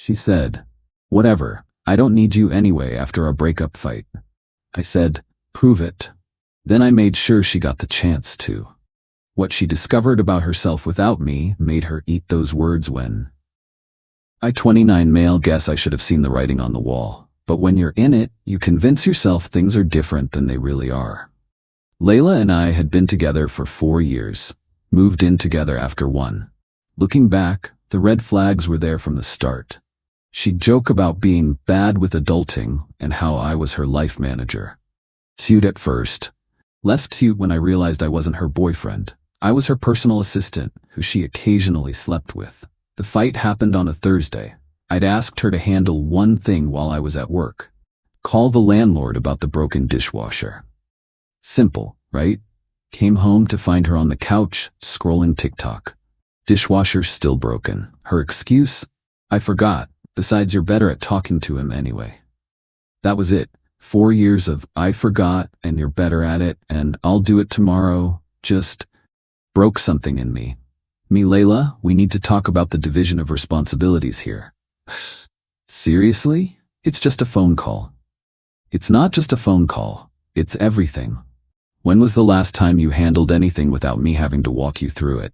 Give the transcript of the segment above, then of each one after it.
She said, "Whatever, I don't need you anyway after our breakup fight." I said, "Prove it." Then I made sure she got the chance to. What she discovered about herself without me made her eat those words when. I 29 male guess I should have seen the writing on the wall, but when you're in it, you convince yourself things are different than they really are. Layla and I had been together for 4 years, moved in together after 1. Looking back, the red flags were there from the start. She'd joke about being bad with adulting and how I was her life manager. Cute at first. Less cute when I realized I wasn't her boyfriend. I was her personal assistant, who she occasionally slept with. The fight happened on a Thursday. I'd asked her to handle one thing while I was at work. Call the landlord about the broken dishwasher. Simple, right? Came home to find her on the couch, scrolling TikTok. Dishwasher still broken. Her excuse? "I forgot. Besides, you're better at talking to him anyway." That was it. 4 years of "I forgot" and "you're better at it" and "I'll do it tomorrow" just broke something in me. Layla, we need to talk about the division of responsibilities here. Seriously? It's just a phone call. It's not just a phone call. It's everything. When was the last time you handled anything without me having to walk you through it?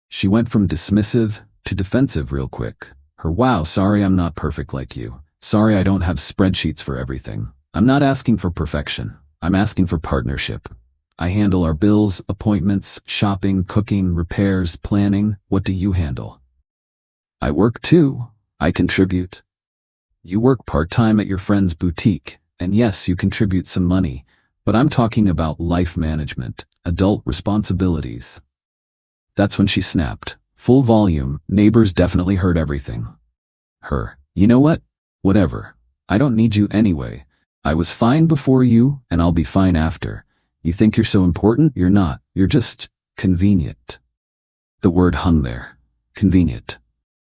She went from dismissive to defensive real quick. Her "wow, sorry I'm not perfect like you. Sorry I don't have spreadsheets for everything. I'm not asking for perfection. I'm asking for partnership. I handle our bills, appointments, shopping, cooking, repairs, planning. What do you handle?" "I work too. I contribute." "You work part-time at your friend's boutique, and yes, you contribute some money, but I'm talking about life management, adult responsibilities." That's when she snapped. Full volume, neighbors definitely heard everything. Her, "You know what? Whatever. I don't need you anyway. I was fine before you, and I'll be fine after. You think you're so important? You're not. You're just convenient." The word hung there. Convenient.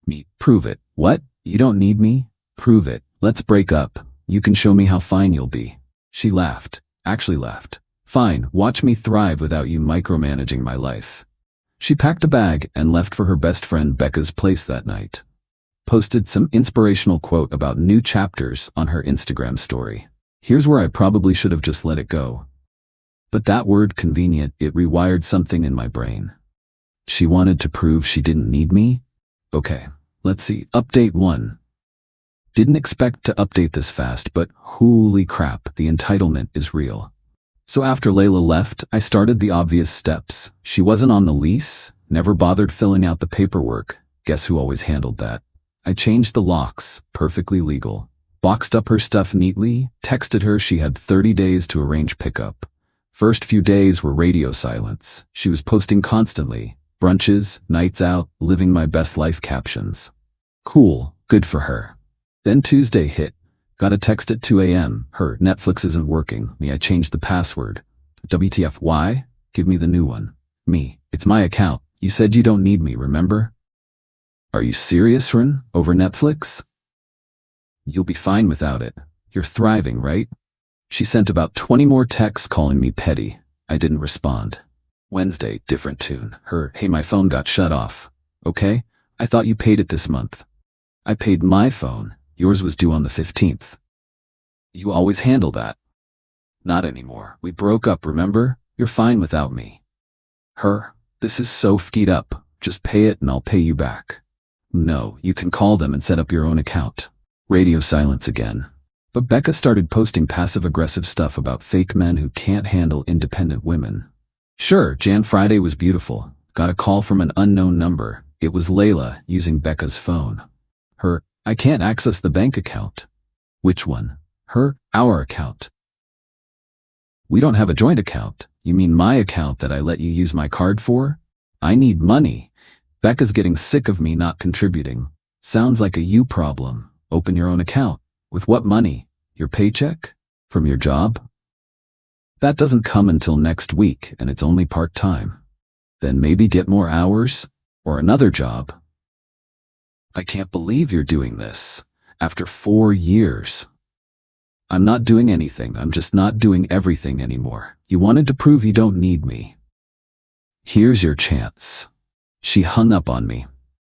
Me, prove it. What? You don't need me? Prove it. Let's break up. You can show me how fine you'll be. She laughed. Actually laughed. Fine, watch me thrive without you micromanaging my life. She packed a bag and left for her best friend Becca's place that night. Posted some inspirational quote about new chapters on her Instagram story. Here's where I probably should have just let it go. But that word convenient, it rewired something in my brain. She wanted to prove she didn't need me? Okay, let's see. Update 1. Didn't expect to update this fast, but holy crap, the entitlement is real. So after Layla left, I started the obvious steps. She wasn't on the lease, never bothered filling out the paperwork. Guess who always handled that? I changed the locks, perfectly legal. Boxed up her stuff neatly, texted her she had 30 days to arrange pickup. First few days were radio silence. She was posting constantly. Brunches, nights out, living my best life captions. Cool, good for her. Then Tuesday hit. Got a text at 2 a.m. Her Netflix isn't working. Me, I changed the password. WTF, why? Give me the new one. Me, it's my account. You said you don't need me, remember? Are you serious, Ren? Over Netflix? You'll be fine without it. You're thriving, right? She sent about 20 more texts calling me petty. I didn't respond. Wednesday, different tune. Her, "Hey, my phone got shut off." "Okay, I thought you paid it this month." "I paid my phone. Yours was due on the 15th. You always handle that." "Not anymore. We broke up, remember? You're fine without me." Her, "This is so f'd up. Just pay it and I'll pay you back." "No, you can call them and set up your own account." Radio silence again. But Becca started posting passive-aggressive stuff about fake men who can't handle independent women. Sure, Jan Friday was beautiful. Got a call from an unknown number. It was Layla using Becca's phone. Her, "I can't access the bank account." "Which one?" Her, "Our account." "We don't have a joint account. You mean my account that I let you use my card for? I need money. Becca's getting sick of me not contributing. Sounds like a you problem. Open your own account. With what money? Your paycheck? From your job? That doesn't come until next week, and it's only part-time. Then maybe get more hours? Or another job? I can't believe you're doing this. After 4 years. I'm not doing anything. I'm just not doing everything anymore. You wanted to prove you don't need me. Here's your chance. She hung up on me.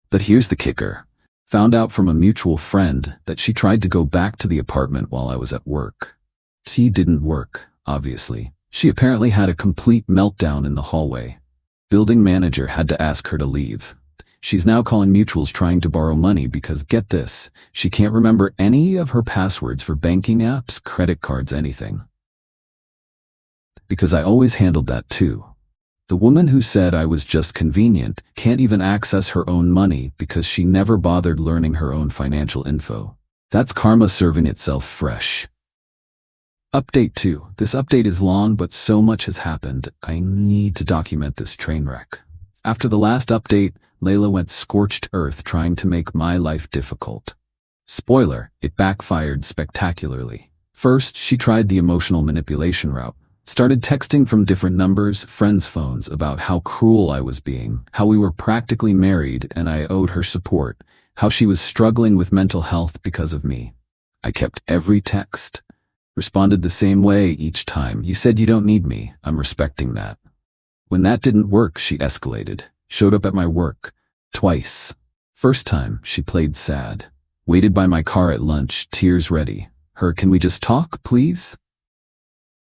But here's the kicker. Found out from a mutual friend that she tried to go back to the apartment while I was at work. She didn't work, obviously. She apparently had a complete meltdown in the hallway. Building manager had to ask her to leave. She's now calling mutuals trying to borrow money because, get this, she can't remember any of her passwords for banking apps, credit cards, anything. Because I always handled that too. The woman who said I was just convenient can't even access her own money because she never bothered learning her own financial info. That's karma serving itself fresh. Update 2. This update is long, but so much has happened. I need to document this train wreck. After the last update, Layla went scorched earth trying to make my life difficult. Spoiler, it backfired spectacularly. First, she tried the emotional manipulation route. Started texting from different numbers, friends' phones, about how cruel I was being, how we were practically married and I owed her support, how she was struggling with mental health because of me. I kept every text. Responded the same way each time. You said you don't need me. I'm respecting that. When that didn't work, she escalated. Showed up at my work. Twice. First time, she played sad. Waited by my car at lunch, tears ready. Her, can we just talk, please?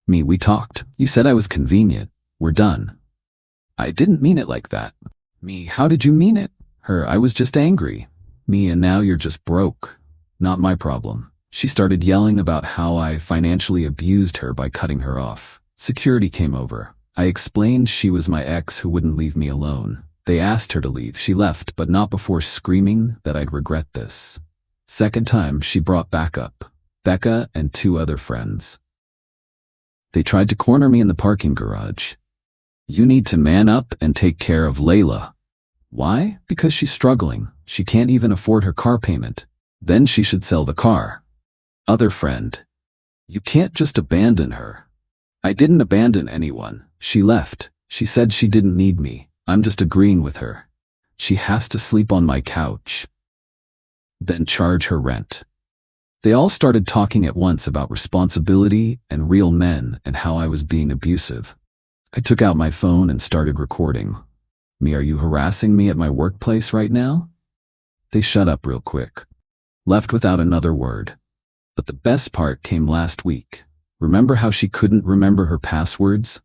Me, we talked. You said I was convenient. We're done. I didn't mean it like that. Me, how did you mean it? Her, I was just angry. Me, and now you're just broke. Not my problem. She started yelling about how I financially abused her by cutting her off. Security came over. I explained she was my ex who wouldn't leave me alone. They asked her to leave. She left, but not before screaming that I'd regret this. Second time, she brought backup. Becca and 2 other friends. They tried to corner me in the parking garage. You need to man up and take care of Layla. Why? Because she's struggling. She can't even afford her car payment. Then she should sell the car. Other friend. You can't just abandon her. I didn't abandon anyone. She left. She said she didn't need me. I'm just agreeing with her. She has to sleep on my couch. Then charge her rent. They all started talking at once about responsibility and real men and how I was being abusive. I took out my phone and started recording. Me, are you harassing me at my workplace right now? They shut up real quick. Left without another word. But the best part came last week. Remember how she couldn't remember her passwords?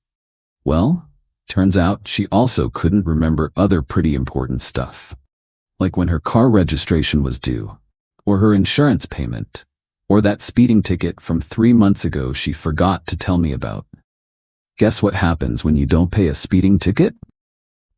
Well, turns out she also couldn't remember other pretty important stuff. Like when her car registration was due, or her insurance payment, or that speeding ticket from 3 months ago she forgot to tell me about. Guess what happens when you don't pay a speeding ticket?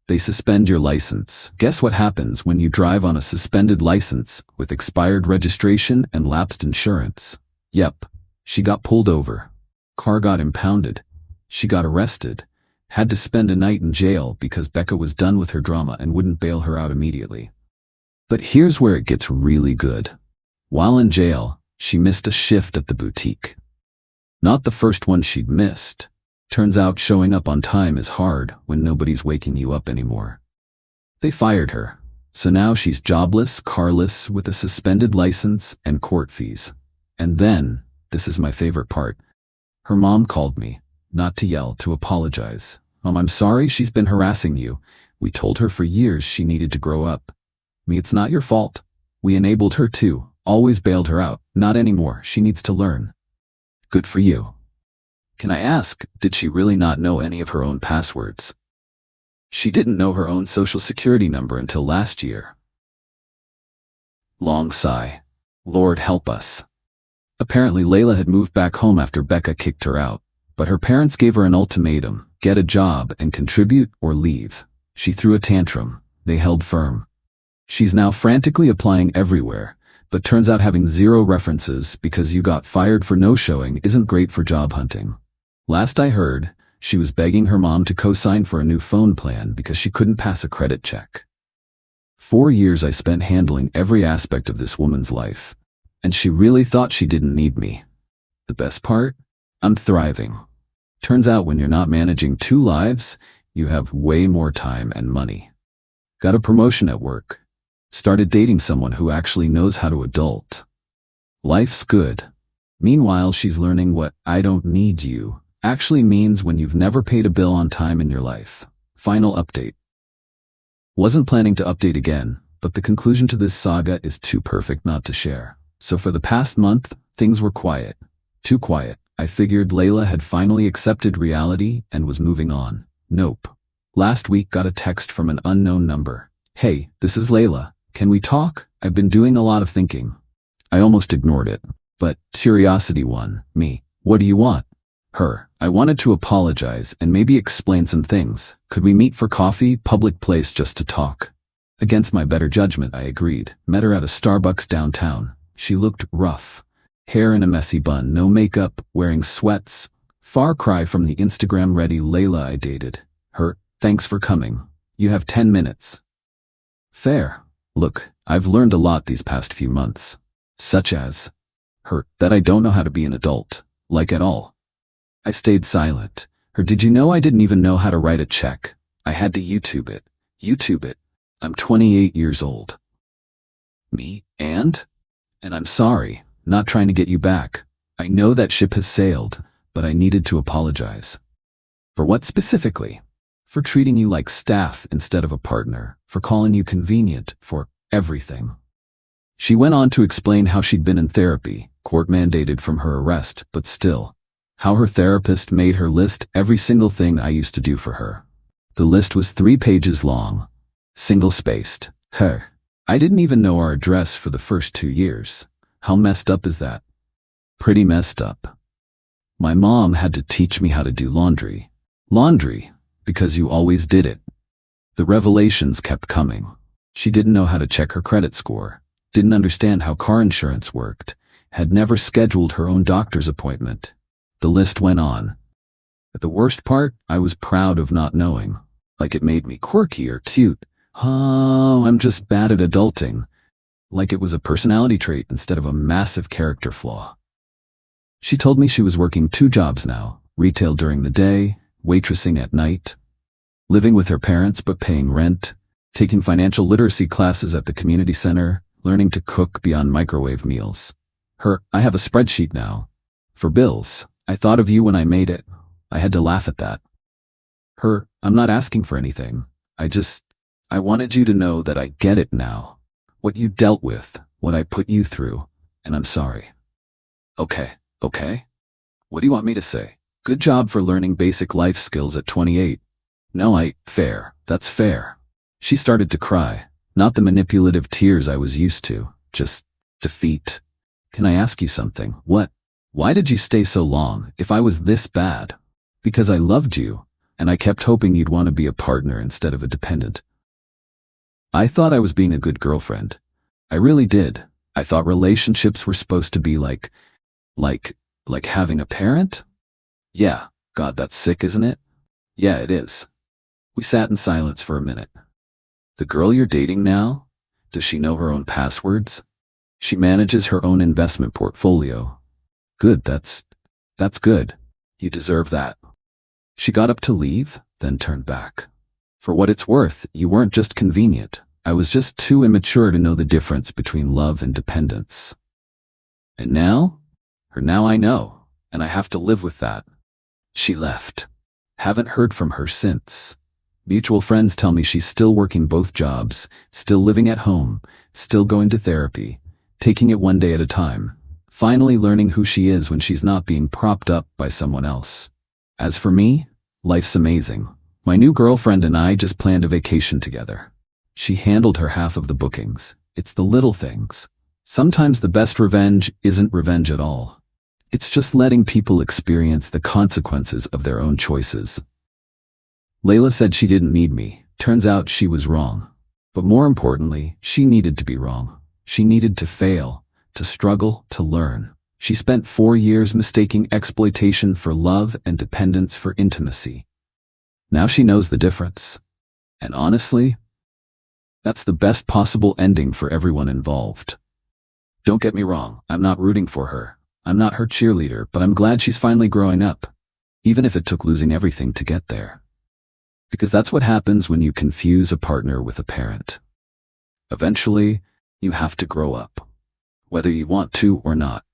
They suspend your license. Guess what happens when you drive on a suspended license with expired registration and lapsed insurance? Yep, she got pulled over. Car got impounded. She got arrested. Had to spend a night in jail because Becca was done with her drama and wouldn't bail her out immediately. But here's where it gets really good. While in jail, she missed a shift at the boutique. Not the first one she'd missed. Turns out showing up on time is hard when nobody's waking you up anymore. They fired her, so now she's jobless, carless, with a suspended license and court fees. And then, this is my favorite part, her mom called me, not to yell, to apologize. Mom, I'm sorry she's been harassing you. We told her for years she needed to grow up. Me, it's not your fault. We enabled her too, always bailed her out. Not anymore, she needs to learn. Good for you. Can I ask, did she really not know any of her own passwords? She didn't know her own social security number until last year. Long sigh. Lord help us. Apparently Layla had moved back home after Becca kicked her out, but her parents gave her an ultimatum, get a job and contribute or leave. She threw a tantrum. They held firm. She's now frantically applying everywhere, but turns out having 0 references because you got fired for no-showing isn't great for job hunting. Last I heard, she was begging her mom to co-sign for a new phone plan because she couldn't pass a credit check. 4 years I spent handling every aspect of this woman's life, and she really thought she didn't need me. The best part? I'm thriving. Turns out when you're not managing 2 lives, you have way more time and money. Got a promotion at work. Started dating someone who actually knows how to adult. Life's good. Meanwhile, she's learning what "I don't need you" actually means when you've never paid a bill on time in your life. Final update. Wasn't planning to update again, but the conclusion to this saga is too perfect not to share. So for the past month, things were quiet. Too quiet. I figured Layla had finally accepted reality and was moving on. Nope. Last week got a text from an unknown number. "Hey, this is Layla. Can we talk? I've been doing a lot of thinking." I almost ignored it. But curiosity won. Me. "What do you want?" Her. "I wanted to apologize and maybe explain some things. Could we meet for coffee, public place just to talk?" Against my better judgment, I agreed. Met her at a Starbucks downtown. She looked rough. Hair in a messy bun, no makeup, wearing sweats. Far cry from the Instagram-ready Layla I dated. Her. "Thanks for coming. You have 10 minutes. Fair. Look, I've learned a lot these past few months. Such as her, that I don't know how to be an adult. Like at all. I stayed silent. Her, "Did you know I didn't even know how to write a check? I had to YouTube it. YouTube it. I'm 28 years old." Me, and I'm sorry, not trying to get you back. I know that ship has sailed, but I needed to apologize. For what specifically? For treating you like staff instead of a partner, for calling you convenient, for everything. She went on to explain how she'd been in therapy, court-mandated from her arrest, but still. How her therapist made her list every single thing I used to do for her. The list was 3 pages long. Single-spaced. Her. I didn't even know our address for the first 2 years. How messed up is that? Pretty messed up. My mom had to teach me how to do laundry. Laundry, because you always did it. The revelations kept coming. She didn't know how to check her credit score. Didn't understand how car insurance worked, had never scheduled her own doctor's appointment. The list went on. But the worst part, I was proud of not knowing. Like it made me quirky or cute. Oh, I'm just bad at adulting. Like it was a personality trait instead of a massive character flaw. She told me she was working 2 jobs now, retail during the day, waitressing at night, living with her parents but paying rent, taking financial literacy classes at the community center, learning to cook beyond microwave meals. Her, "I have a spreadsheet now. For bills. I thought of you when I made it." I had to laugh at that. Her, "I'm not asking for anything. I wanted you to know that I get it now. What you dealt with, what I put you through, and I'm sorry." Okay. What do you want me to say? Good job for learning basic life skills at 28. No, fair. That's fair. She started to cry. Not the manipulative tears I was used to, just defeat. "Can I ask you something? What? Why did you stay so long if I was this bad?" "Because I loved you, and I kept hoping you'd want to be a partner instead of a dependent. I thought I was being a good girlfriend. I really did. I thought relationships were supposed to be like having a parent? Yeah, God, that's sick, isn't it? Yeah, it is." We sat in silence for a minute. "The girl you're dating now? Does she know her own passwords?" "She manages her own investment portfolio." "Good, that's good. You deserve that." She got up to leave, then turned back. "For what it's worth, you weren't just convenient. I was just too immature to know the difference between love and dependence. And now? Now I know, and I have to live with that." She left. Haven't heard from her since. Mutual friends tell me she's still working both jobs, still living at home, still going to therapy, taking it one day at a time, finally learning who she is when she's not being propped up by someone else. As for me, life's amazing. My new girlfriend and I just planned a vacation together. She handled her half of the bookings. It's the little things. Sometimes the best revenge isn't revenge at all. It's just letting people experience the consequences of their own choices. Layla said she didn't need me. Turns out she was wrong. But more importantly, she needed to be wrong. She needed to fail, to struggle, to learn. She spent 4 years mistaking exploitation for love and dependence for intimacy. Now she knows the difference. And honestly, that's the best possible ending for everyone involved. Don't get me wrong, I'm not rooting for her. I'm not her cheerleader, but I'm glad she's finally growing up, even if it took losing everything to get there. Because that's what happens when you confuse a partner with a parent. Eventually, you have to grow up, whether you want to or not.